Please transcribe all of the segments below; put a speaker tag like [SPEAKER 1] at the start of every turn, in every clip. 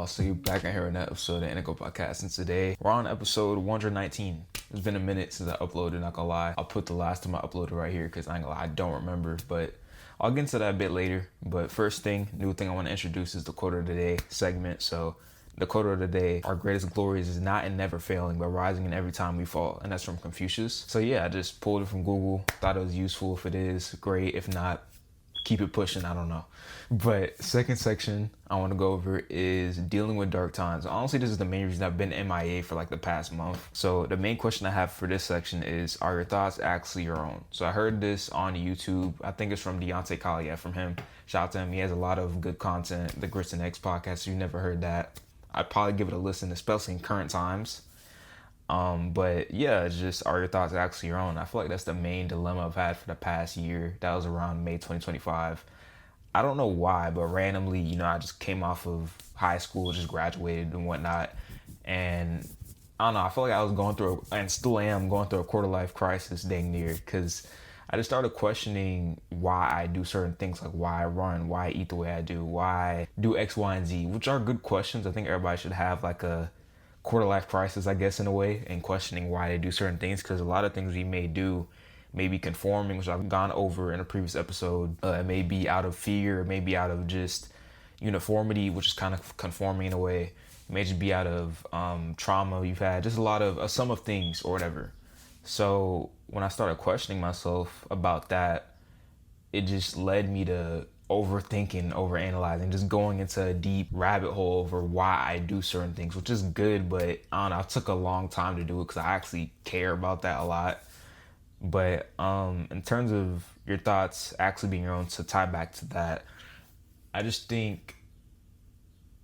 [SPEAKER 1] So you're back in here in that episode of Indigo Podcast, and today we're on episode 119. It's been a minute since I uploaded, not gonna lie. I'll put the last time I uploaded right here because I ain't gonna lie, I don't remember, but I'll get into that a bit later. But first thing, new thing I want to introduce is the quote of the day segment. So the quote of the day: our greatest glories is not in never failing, but rising in every time we fall. And that's from Confucius. So yeah, I just pulled it from Google, thought it was useful. If it is, great. If not, keep it pushing, I don't know. But second section I want to go over is dealing with dark times. Honestly, this is the main reason I've been MIA for like the past month. So the main question I have for this section is, are your thoughts actually your own? So I heard this on YouTube. I think it's from Deontay Collier. From him, shout out to him. He has a lot of good content, the Grits and Eggs podcast. If you've never heard that, I'd probably give it a listen, especially in current times. But yeah, it's just, are your thoughts actually your own? I feel like that's the main dilemma I've had for the past year. That was around May 2025. I don't know why, but randomly, I just came off of high school, just graduated and whatnot. And I don't know, I feel like I was going through, and still am going through a quarter life crisis dang near, because I just started questioning why I do certain things, like why I run, why I eat the way I do, why I do X, Y, and Z, which are good questions. I think everybody should have like a quarter life crisis, I guess, in a way, and questioning why they do certain things, because a lot of things we may do may be conforming, which I've gone over in a previous episode. It may be out of fear, it may be out of just uniformity, which is kind of conforming in a way. It may just be out of trauma you've had, just a sum of things or whatever. So when I started questioning myself about that, it just led me to overthinking, overanalyzing, just going into a deep rabbit hole over why I do certain things, which is good, but I don't know, it took a long time to do it because I actually care about that a lot. But in terms of your thoughts actually being your own, to tie back to that, I just think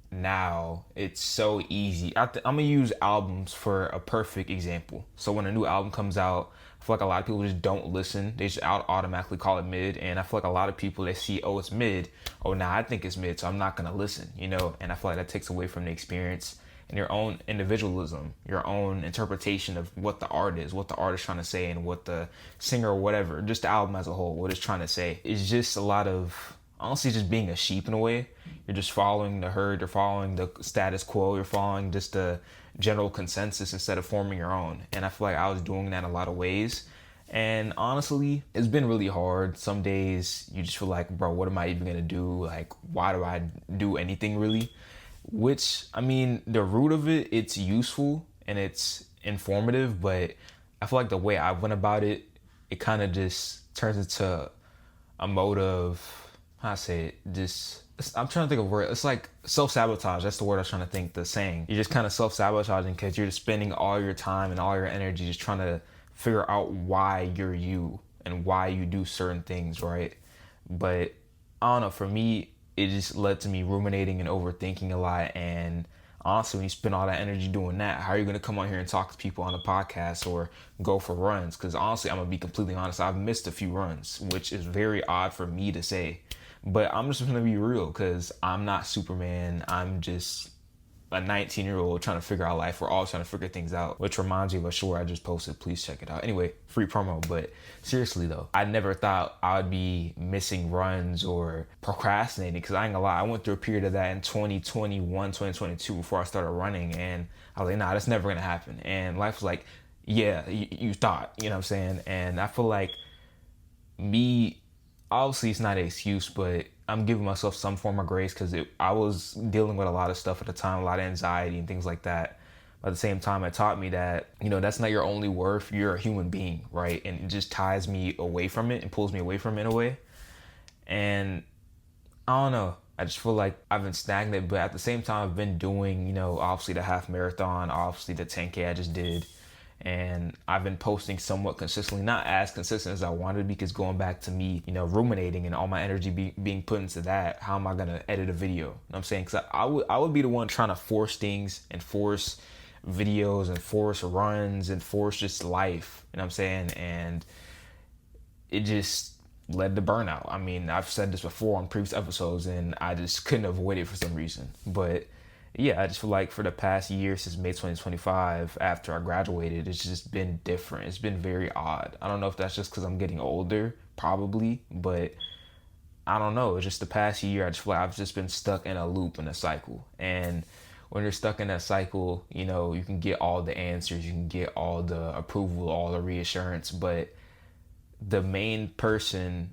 [SPEAKER 1] now it's so easy. I'm gonna use albums for a perfect example. So when a new album comes out, I feel like a lot of people just don't listen. They just automatically call it mid. And I feel like a lot of people, they see, oh, it's mid. Oh, now I think it's mid, so I'm not gonna listen, And I feel like that takes away from the experience and your own individualism, your own interpretation of what the art is, what the artist trying to say, and what the singer or whatever, just the album as a whole, what it's trying to say. It's just a lot of, honestly, just being a sheep in a way. You're just following the herd, you're following the status quo, you're following just the general consensus instead of forming your own. And I feel like I was doing that in a lot of ways. And honestly, it's been really hard. Some days you just feel like, bro, what am I even gonna do? Like, why do I do anything really? Which, I mean, the root of it, it's useful and it's informative, but I feel like the way I went about it, it kind of just turns into a mode of, how I say it, just, I'm trying to think of a word. It's like self-sabotage. That's the word I was trying to think, the saying. You're just kind of self-sabotaging because you're just spending all your time and all your energy just trying to figure out why you're you and why you do certain things, right? But I don't know, for me, it just led to me ruminating and overthinking a lot. And honestly, when you spend all that energy doing that, how are you going to come on here and talk to people on a podcast or go for runs? Because honestly, I'm going to be completely honest, I've missed a few runs, which is very odd for me to say. But I'm just going to be real, because I'm not Superman. I'm just a 19-year-old trying to figure out life. We're all trying to figure things out, which reminds me of a short I just posted. Please check it out. Anyway, free promo. But seriously though, I never thought I would be missing runs or procrastinating, because I ain't gonna lie, I went through a period of that in 2021, 2022 before I started running, and I was like, nah, that's never gonna happen. And life was like, yeah, you thought, you know what I'm saying? And I feel like me, obviously it's not an excuse, but I'm giving myself some form of grace, because I was dealing with a lot of stuff at the time, a lot of anxiety and things like that. But at the same time, it taught me that, that's not your only worth. You're a human being, right? And it just ties me away from it and pulls me away from it in a way. And I don't know. I just feel like I've been stagnant, but at the same time, I've been doing, obviously the half marathon, obviously the 10K I just did. And I've been posting somewhat consistently, not as consistent as I wanted, because going back to me, ruminating and all my energy being put into that, how am I going to edit a video? You know what I'm saying? Because I would be the one trying to force things and force videos and force runs and force just life, you know what I'm saying? And it just led to burnout. I mean, I've said this before on previous episodes, and I just couldn't avoid it for some reason. But yeah, I just feel like for the past year, since May 2025, after I graduated, it's just been different. It's been very odd. I don't know if that's just because I'm getting older, probably, but I don't know. It's just the past year, I just feel like I've just been stuck in a loop, in a cycle. And when you're stuck in that cycle, you know, you can get all the answers, you can get all the approval, all the reassurance, but the main person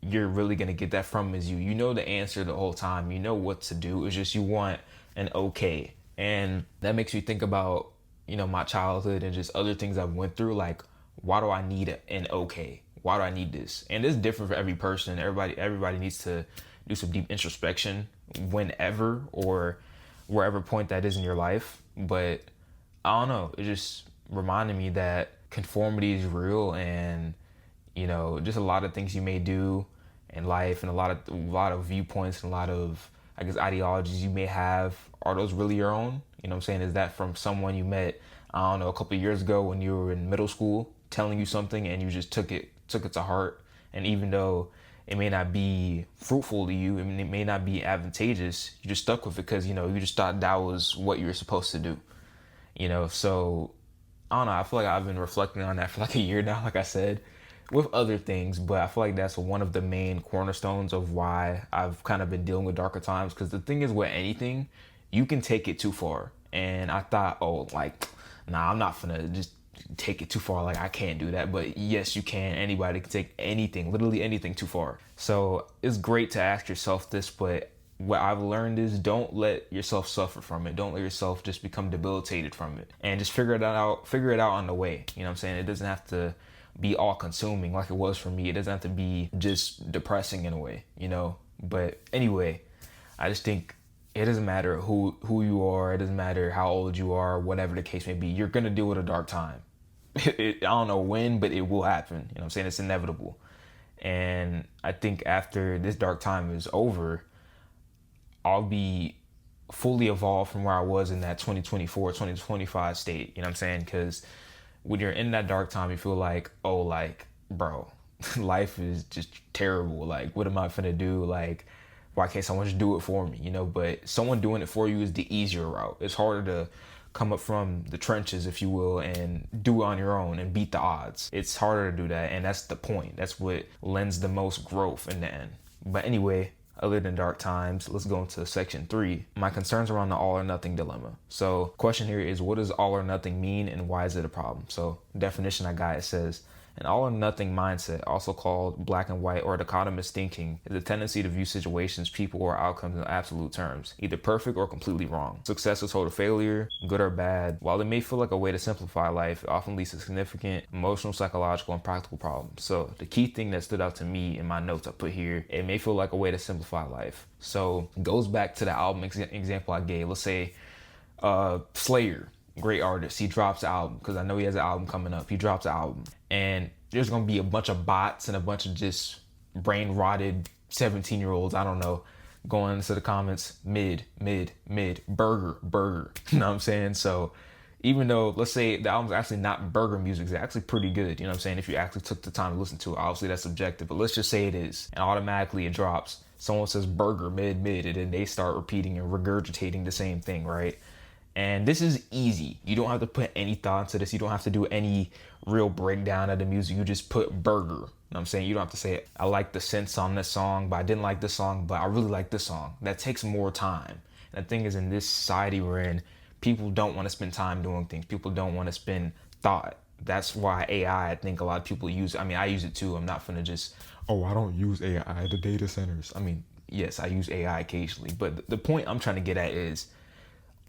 [SPEAKER 1] you're really gonna get that from is you. You know the answer the whole time. You know what to do. It's just you want an okay. And that makes me think about, you know, my childhood and just other things I've went through. Like, why do I need an okay? Why do I need this? And it's different for every person. Everybody needs to do some deep introspection whenever or wherever point that is in your life. But I don't know. It just reminded me that conformity is real, and you know, just a lot of things you may do in life, and a lot of viewpoints and a lot of, I guess, ideologies you may have. Are those really your own? You know what I'm saying? Is that from someone you met, I don't know, a couple of years ago when you were in middle school, telling you something and you just took it to heart? And even though it may not be fruitful to you, I mean, it may not be advantageous, you just stuck with it because, you know, you just thought that was what you were supposed to do. You know, so I don't know. I feel like I've been reflecting on that for like a year now, like I said, with other things, but I feel like that's one of the main cornerstones of why I've kind of been dealing with darker times. Because the thing is, with anything, you can take it too far. And I thought, oh, like, nah, I'm not gonna just take it too far. Like, I can't do that. But yes, you can. Anybody can take anything, literally anything, too far. So it's great to ask yourself this, but what I've learned is don't let yourself suffer from it. Don't let yourself just become debilitated from it. And just figure it out on the way. You know what I'm saying? It doesn't have to be all consuming like it was for me. It doesn't have to be just depressing in a way, you know? But anyway, I just think it doesn't matter who you are. It doesn't matter how old you are, whatever the case may be. You're going to deal with a dark time. I don't know when, but it will happen. You know what I'm saying? It's inevitable. And I think after this dark time is over, I'll be fully evolved from where I was in that 2024, 2025 state. You know what I'm saying? Because when you're in that dark time, you feel like, oh, like, bro, life is just terrible. Like, what am I finna do? Like, why can't someone just do it for me? You know, but someone doing it for you is the easier route. It's harder to come up from the trenches, if you will, and do it on your own and beat the odds. It's harder to do that, and that's the point. That's what lends the most growth in the end. But anyway, other than dark times, let's go into section 3. My concerns around the all or nothing dilemma. So question here is, what does all or nothing mean and why is it a problem? So definition I got, it says, an all or nothing mindset, also called black and white or dichotomous thinking, is a tendency to view situations, people, or outcomes in absolute terms, either perfect or completely wrong. Success is total failure, good or bad. While it may feel like a way to simplify life, it often leads to significant emotional, psychological, and practical problems. So the key thing that stood out to me in my notes I put here, it may feel like a way to simplify life. So it goes back to the album example I gave. Let's say Slayer, great artist, he drops an album, because I know he has an album coming up. He drops an album, and there's gonna be a bunch of bots and a bunch of just brain rotted 17-year-olds, I don't know, going into the comments, mid, burger. You know what I'm saying? So even though, let's say the album's actually not burger music, it's actually pretty good, you know what I'm saying, if you actually took the time to listen to it. Obviously that's subjective, but let's just say it is, and automatically it drops. Someone says burger, mid, and then they start repeating and regurgitating the same thing, right? And this is easy. You don't have to put any thought into this. You don't have to do any real breakdown of the music. You just put burger. You know what I'm saying? You don't have to say, I like the synths on this song, but I didn't like this song, but I really like this song. That takes more time. And the thing is, in this society we're in, people don't want to spend time doing things. People don't want to spend thought. That's why AI, I think a lot of people use it. I mean, I use it too. I'm not finna just, oh, I don't use AI, the data centers. I mean, yes, I use AI occasionally. But the point I'm trying to get at is,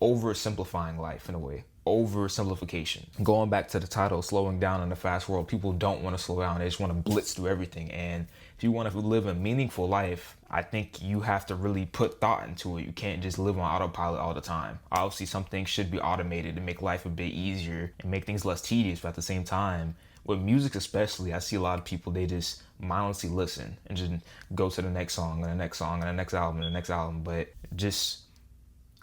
[SPEAKER 1] oversimplifying life in a way. Oversimplification. Going back to the title, slowing down in a fast world, people don't want to slow down. They just want to blitz through everything. And if you want to live a meaningful life, I think you have to really put thought into it. You can't just live on autopilot all the time. Obviously, some things should be automated to make life a bit easier and make things less tedious, but at the same time, with music especially, I see a lot of people, they just mindlessly listen and just go to the next song and the next song and the next album and the next album, but just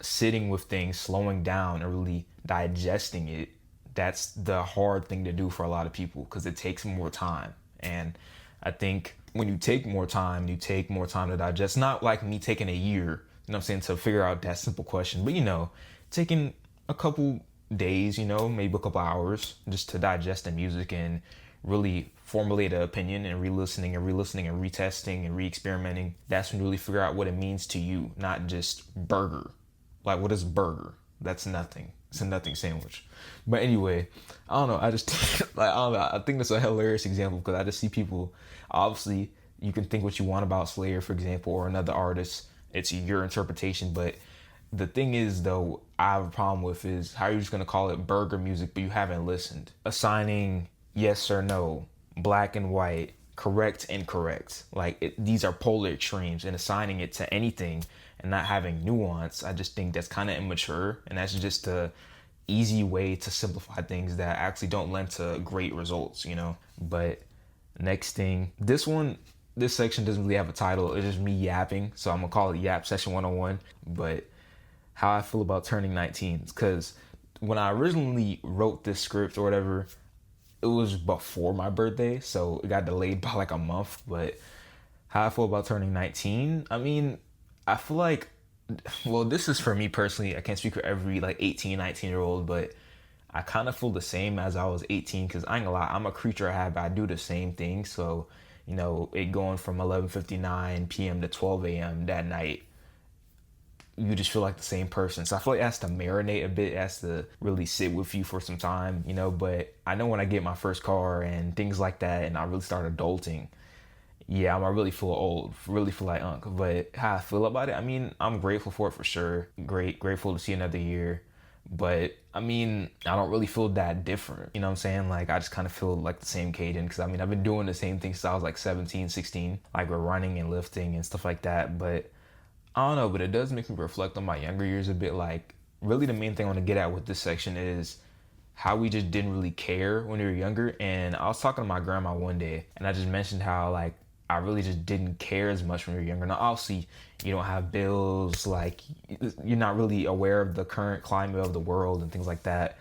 [SPEAKER 1] sitting with things, slowing down and really digesting it, that's the hard thing to do for a lot of people, because it takes more time. And I think when you take more time to digest, not like me taking a year, you know what I'm saying, to figure out that simple question, but, you know, taking a couple days, you know, maybe a couple hours just to digest the music and really formulate an opinion, and re-listening and retesting and re-experimenting. That's when you really figure out what it means to you, not just burger. Like, what is burger? That's nothing. It's a nothing sandwich. But anyway, I don't know. I just like I don't know. I think that's a hilarious example because I just see people. Obviously, you can think what you want about Slayer, for example, or another artist. It's your interpretation. But the thing is, though, I have a problem with is how you're just gonna call it burger music, but you haven't listened. Assigning yes or no, black and white, correct, incorrect. Like these are polar extremes, and assigning it to anything and not having nuance, I just think that's kind of immature, and that's just a easy way to simplify things that actually don't lend to great results, you know. But next thing, this section doesn't really have a title. It's just me yapping, so I'm gonna call it Yap Session 101. But how I feel about turning 19, because when I originally wrote this script or whatever, it was before my birthday, so it got delayed by like a month. But how I feel about turning 19, I mean, I feel like, well, this is for me personally. I can't speak for every like 18, 19-year-old, but I kind of feel the same as I was 18 because I ain't gonna lie, I'm a creature of habit. I do the same thing. So, you know, it going from 11:59 p.m. to 12 a.m. that night, you just feel like the same person. So I feel like it has to marinate a bit. It has to really sit with you for some time, you know. But I know when I get my first car and things like that and I really start adulting, yeah, I'm gonna really feel old, really feel like unk. But how I feel about it, I mean, I'm grateful for it for sure. Grateful to see another year. But I mean, I don't really feel that different. You know what I'm saying? Like, I just kind of feel like the same Caden. Because I mean, I've been doing the same thing since I was like 17, 16. Like, we're running and lifting and stuff like that. But I don't know, but it does make me reflect on my younger years a bit. Like, really, the main thing I want to get at with this section is how we just didn't really care when we were younger. And I was talking to my grandma one day, and I just mentioned how, like, I really just didn't care as much when we were younger. Now, obviously, you don't have bills, like, you're not really aware of the current climate of the world and things like that.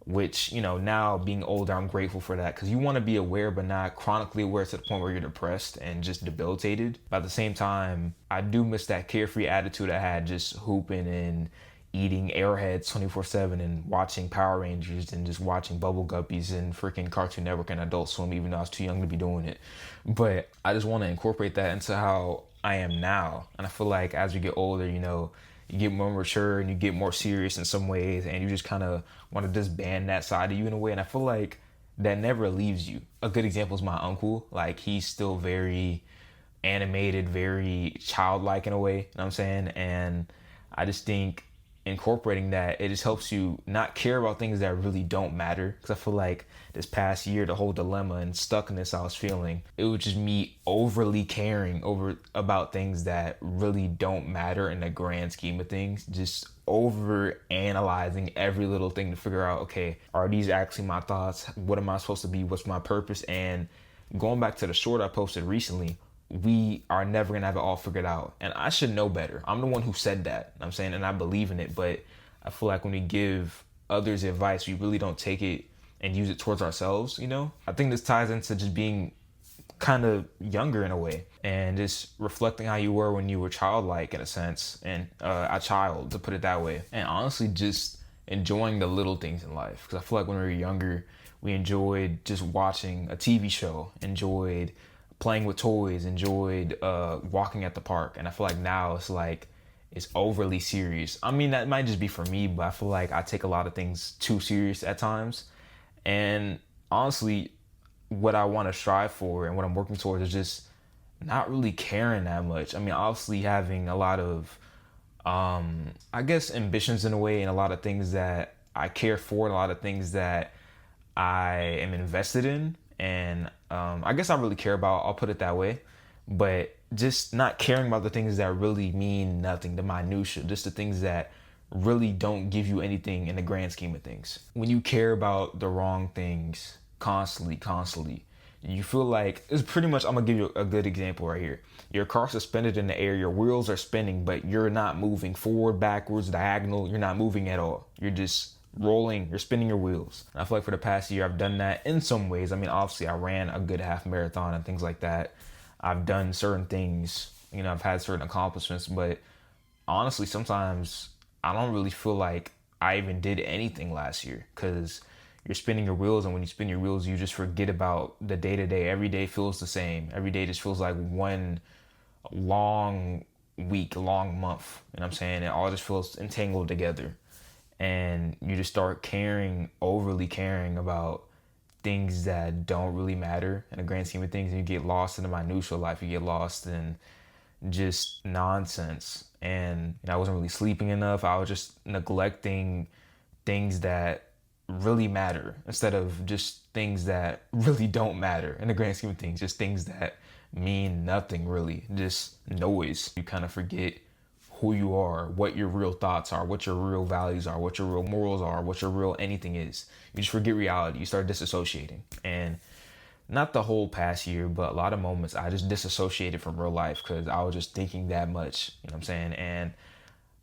[SPEAKER 1] Which, you know, now being older, I'm grateful for that because you want to be aware, but not chronically aware to the point where you're depressed and just debilitated. But at the same time, I do miss that carefree attitude I had just hooping and eating Airheads 24/7 and watching Power Rangers and just watching Bubble Guppies and freaking Cartoon Network and Adult Swim, even though I was too young to be doing it. But I just want to incorporate that into how I am now. And I feel like as we get older, you know, you get more mature and you get more serious in some ways, and you just kind of want to disband that side of you in a way. And I feel like that never leaves you. A good example is my uncle. Like, he's still very animated, very childlike in a way, you know what I'm saying? And I just think incorporating that, it just helps you not care about things that really don't matter. Because I feel like this past year, the whole dilemma and stuckness I was feeling, it was just me overly caring about things that really don't matter in the grand scheme of things. Just over analyzing every little thing to figure out, okay, are these actually my thoughts? What am I supposed to be? What's my purpose? And going back to the short I posted recently, we are never gonna have it all figured out. And I should know better. I'm the one who said that, I'm saying, and I believe in it. But I feel like when we give others advice, we really don't take it and use it towards ourselves, you know? I think this ties into just being kind of younger in a way and just reflecting how you were when you were childlike in a sense, and a child, to put it that way. And honestly, just enjoying the little things in life. Because I feel like when we were younger, we enjoyed just watching a TV show, enjoyed playing with toys, enjoyed walking at the park. And I feel like now it's overly serious. I mean, that might just be for me, but I feel like I take a lot of things too serious at times. And honestly, what I want to strive for and what I'm working towards is just not really caring that much. I mean, obviously having a lot of, I guess, ambitions in a way, and a lot of things that I care for, and a lot of things that I am invested in. And I guess I really care about, I'll put it that way. But just not caring about the things that really mean nothing, the minutia, just the things that really don't give you anything in the grand scheme of things. When you care about the wrong things constantly, you feel like, it's pretty much, I'm gonna give you a good example right here. Your car's suspended in the air, your wheels are spinning, but you're not moving forward, backwards, diagonal, you're not moving at all. You're just rolling, you're spinning your wheels. And I feel like for the past year, I've done that in some ways. I mean, obviously I ran a good half marathon and things like that. I've done certain things, you know, I've had certain accomplishments, but honestly, sometimes I don't really feel like I even did anything last year, because you're spinning your wheels, and when you spin your wheels, you just forget about the day to day. Every day feels the same. Every day just feels like one long week, long month. You know what I'm saying? It all just feels entangled together. And you just start overly caring about things that don't really matter in the grand scheme of things. And you get lost in the minutiae of life. You get lost in just nonsense. And I wasn't really sleeping enough. I was just neglecting things that really matter instead of just things that really don't matter in the grand scheme of things. Just things that mean nothing really. Just noise. You kind of forget who you are, what your real thoughts are, what your real values are, what your real morals are, what your real anything is. You just forget reality. You start disassociating. And not the whole past year, but a lot of moments I just disassociated from real life because I was just thinking that much. You know what I'm saying? And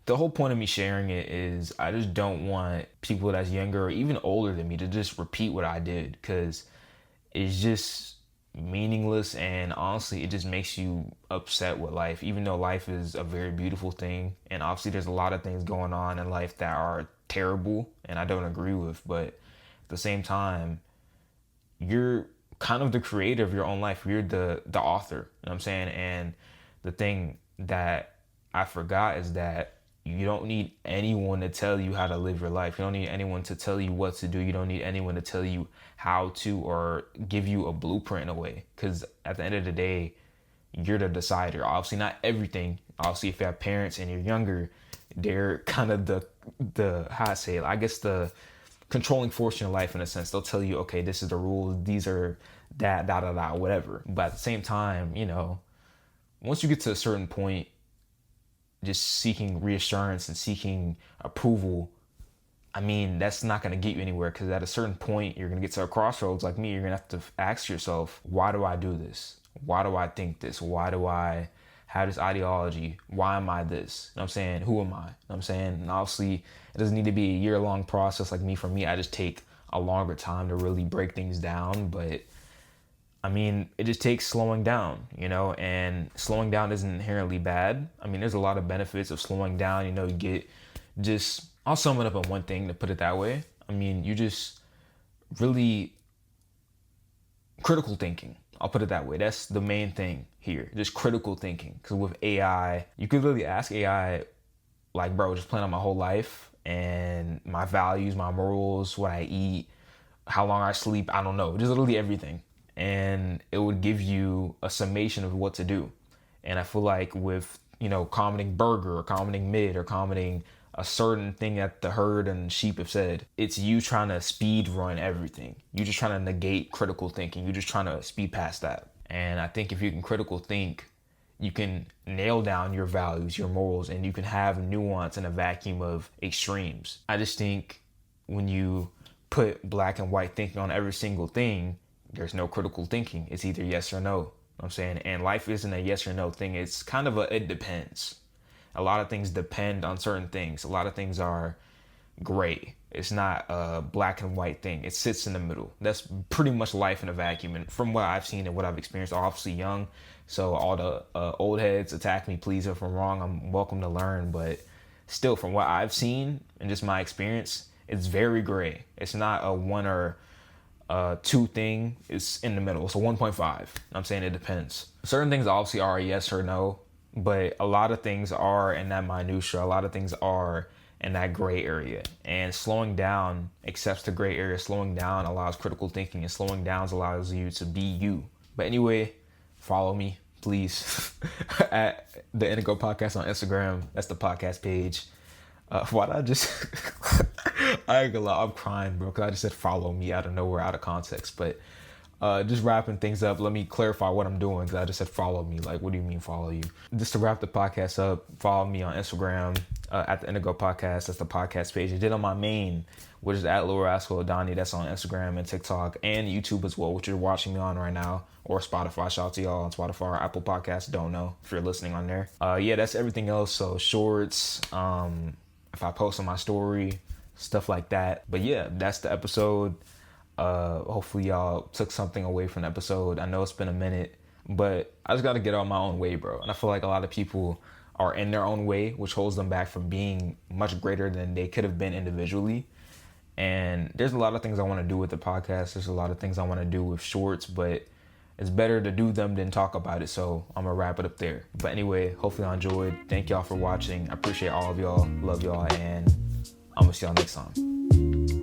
[SPEAKER 1] the whole point of me sharing it is I just don't want people that's younger or even older than me to just repeat what I did, because it's just meaningless, and honestly it just makes you upset with life, even though life is a very beautiful thing. And obviously there's a lot of things going on in life that are terrible and I don't agree with, but at the same time, you're kind of the creator of your own life. You're the author, you know what I'm saying? And the thing that I forgot is that you don't need anyone to tell you how to live your life. You don't need anyone to tell you what to do. You don't need anyone to tell you how to or give you a blueprint in a way. Because at the end of the day, you're the decider. Obviously not everything. Obviously if you have parents and you're younger, they're kind of the how I say it, I guess the controlling force in your life in a sense. They'll tell you, okay, this is the rules. These are that, whatever. But at the same time, once you get to a certain point, just seeking reassurance and seeking approval, I mean, that's not going to get you anywhere, because at a certain point, you're going to get to a crossroads like me. You're going to have to ask yourself, why do I do this? Why do I think this? Why do I have this ideology? Why am I this? You know what I'm saying? Who am I? You know what I'm saying? And obviously, it doesn't need to be a year-long process like me. For me, I just take a longer time to really break things down. But I mean, it just takes slowing down, and slowing down isn't inherently bad. I mean, there's a lot of benefits of slowing down. You get just, I'll sum it up in one thing to put it that way. I mean, you just really critical thinking. I'll put it that way. That's the main thing here, just critical thinking. Because with AI, you could really ask AI, like, bro, just plan out my whole life and my values, my morals, what I eat, how long I sleep, I don't know, just literally everything. And it would give you a summation of what to do. And I feel like with, commenting burger or commenting mid or commenting a certain thing that the herd and sheep have said, it's you trying to speed run everything. You're just trying to negate critical thinking. You're just trying to speed past that. And I think if you can critical think, you can nail down your values, your morals, and you can have nuance in a vacuum of extremes. I just think when you put black and white thinking on every single thing, there's no critical thinking. It's either yes or no. You know what I'm saying? And life isn't a yes or no thing. It's kind of it depends. A lot of things depend on certain things. A lot of things are gray. It's not a black and white thing. It sits in the middle. That's pretty much life in a vacuum. And from what I've seen and what I've experienced, obviously young, so all the old heads attack me, please, if I'm wrong. I'm welcome to learn. But still, from what I've seen and just my experience, it's very gray. It's not a one or two thing. It's in the middle. It's a 1.5. I'm saying it depends. Certain things obviously are a yes or no, but a lot of things are in that minutia. A lot of things are in that gray area. And slowing down accepts the gray area. Slowing down allows critical thinking, and slowing down allows you to be you. But anyway, follow me, please, at the Indigo Podcast on Instagram. That's the podcast page. Why did I just... I ain't gonna lie, I'm crying, bro, because I just said follow me out of nowhere, out of context. But just wrapping things up, let me clarify what I'm doing, because I just said follow me. Like, what do you mean follow you? Just to wrap the podcast up, follow me on Instagram at the Indigo Podcast. That's the podcast page. I did on my main, which is at Lower Rascal Adani. That's on Instagram and TikTok and YouTube as well, which you're watching me on right now, or Spotify. Shout out to y'all on Spotify or Apple Podcasts. Don't know if you're listening on there. Yeah, that's everything else. So shorts, if I post on my story, stuff like that. But yeah, that's the episode. Hopefully y'all took something away from the episode. I know it's been a minute, but I just got to get out my own way, bro. And I feel like a lot of people are in their own way, which holds them back from being much greater than they could have been individually. And there's a lot of things I want to do with the podcast. There's a lot of things I want to do with shorts, but it's better to do them than talk about it. So I'm gonna wrap it up there. But anyway, hopefully y'all enjoyed. Thank y'all for watching. I appreciate all of y'all. Love y'all, and I'm gonna see y'all next time.